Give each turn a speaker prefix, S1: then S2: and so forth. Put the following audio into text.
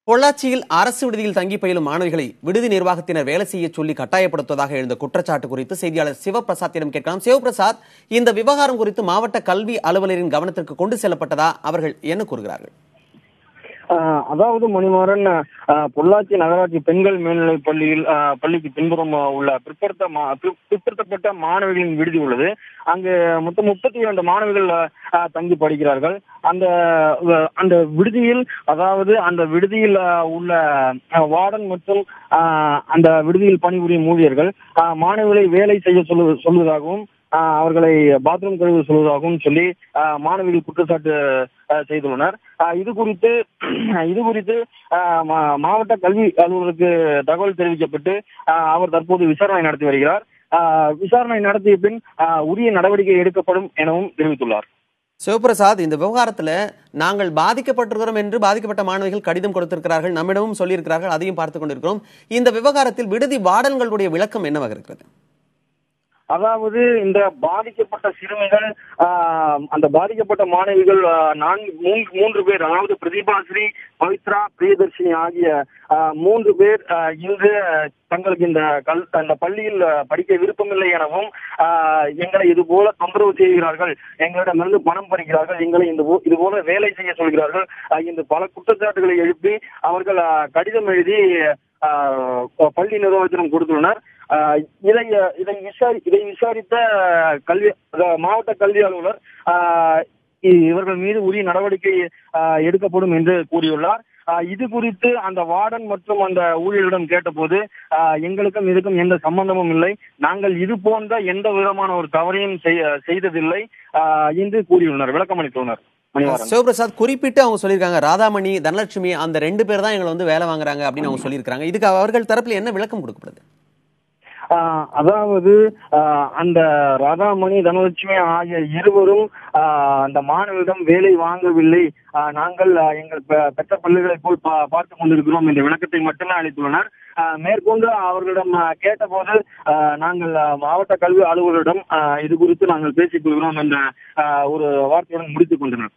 S1: பொள்ளாச்சியில் அரசு விடுதியில் தங்கி பயிலும் மாணவிகளை விடுதி நிர்வாகத்தினர் வேலை செய்ய சொல்லி கட்டாயப்படுத்துவதாக எழுந்த குற்றச்சாட்டு குறித்து செய்தியாளர் சிவபிரசாத்திடம் கேட்கலாம். சிவபிரசாத், இந்த விவகாரம் குறித்து மாவட்ட கல்வி அலுவலரின் கவனத்திற்கு கொண்டு செல்லப்பட்டதா? அவர்கள் என்ன கூறுகிறார்கள்?
S2: அதாவது மணிமாறன், பொள்ளாச்சி நகராட்சி பெண்கள் மேல்நிலைப் பள்ளிக்கு பின்புறம் உள்ள பிற்படுத்தப்பட்ட மாணவிகளின் விடுதி உள்ளது. அங்கு மொத்தம் 32 மாணவிகள் தங்கி படிக்கிறார்கள். அந்த விடுதியில், அதாவது அந்த விடுதியில் உள்ள வார்டன் மற்றும் அந்த விடுதியில் பணிபுரியும் ஊழியர்கள் மாணவிகளை வேலை செய்ய சொல்வதாகவும் அவர்களை பாத்ரூம் கழுவ சொல்வதாகவும் சொல்லி மாணவிகள் குற்றச்சாட்டு செய்துள்ளனர். இது குறித்து மாவட்ட கல்வி அலுவலருக்கு தகவல் தெரிவிக்கப்பட்டு அவர் தற்போது விசாரணை நடத்தி வருகிறார். விசாரணை நடத்திய பின் உரிய நடவடிக்கை எடுக்கப்படும் எனவும் தெரிவித்துள்ளார்.
S1: சிவபிரசாத், இந்த விவகாரத்தில் நாங்கள் பாதிக்கப்பட்டிருக்கிறோம் என்று பாதிக்கப்பட்ட மாணவிகள் கடிதம் கொடுத்திருக்கிறார்கள், நம்மிடமும் சொல்லியிருக்கிறார்கள், அதையும் பார்த்துக் கொண்டிருக்கிறோம். இந்த விவகாரத்தில் விடுதி வார்டன்களுடைய விளக்கம் என்னவாக இருக்கிறது?
S2: அதாவது இந்த பாதிக்கப்பட்ட சிறுமிகள், அந்த பாதிக்கப்பட்ட மாணவிகள் 3 பேர், அதாவது பிரதீபாஸ்ரீ, பவித்ரா, பிரியதர்ஷினி ஆகிய 3 பேர் இன்று தங்களுக்கு இந்த பள்ளியில் படிக்க விருப்பமில்லை எனவும், எங்களை இது போல தொந்தரவு செய்கிறார்கள், எங்களிடமிருந்து பணம் பறிக்கிறார்கள், எங்களை இது போல வேலை செய்ய சொல்கிறார்கள் இந்த பல குற்றச்சாட்டுகளை எழுப்பி அவர்கள் கடிதம் எழுதி பள்ளி நிர்வாகத்திடம் கொடுத்துள்ளனர். இதை விசாரித்த மாவட்ட கல்வி அலுவலர் இவர்கள் மீது உரிய நடவடிக்கை எடுக்கப்படும் என்று கூறியுள்ளார். இது குறித்து அந்த வார்டன் மற்றும் அந்த ஊழியரிடம் கேட்டபோது, எங்களுக்கும் இதுக்கும் எந்த சம்பந்தமும் இல்லை, நாங்கள் இது போன்ற எந்த விதமான ஒரு தவறையும் செய்ததில்லை என்று கூறியுள்ளனர், விளக்கமளித்துள்ளனர்.
S1: சிவபிரசாத், குறிப்பிட்டு அவங்க சொல்லியிருக்காங்க, ராதாமணி, தனலட்சுமி அந்த 2 பேர் தான் எங்களை வந்து வேலை வாங்குறாங்க அப்படின்னு அவங்க சொல்லியிருக்காங்க. இதுக்கு அவர்கள் தரப்புல என்ன விளக்கம் கொடுக்கப்படுது?
S2: அதாவது அந்த ராதாமணி, தனலட்சுமி ஆகிய இருவரும் அந்த மாணவரிடம் வேலை வாங்கவில்லை, நாங்கள் எங்கள் பெற்ற பள்ளிகளை போல் பார்த்துக் கொண்டிருக்கிறோம் என்ற விளக்கத்தை மட்டுமே அளித்துள்ளனர். மேற்கொண்டு அவர்களிடம் கேட்டபோது, நாங்கள் மாவட்ட கல்வி அலுவலரிடம் இது குறித்து நாங்கள் பேசிக் கொள்கிறோம் என்ற ஒரு வார்த்தையுடன் முடித்துக் கொண்டனர்.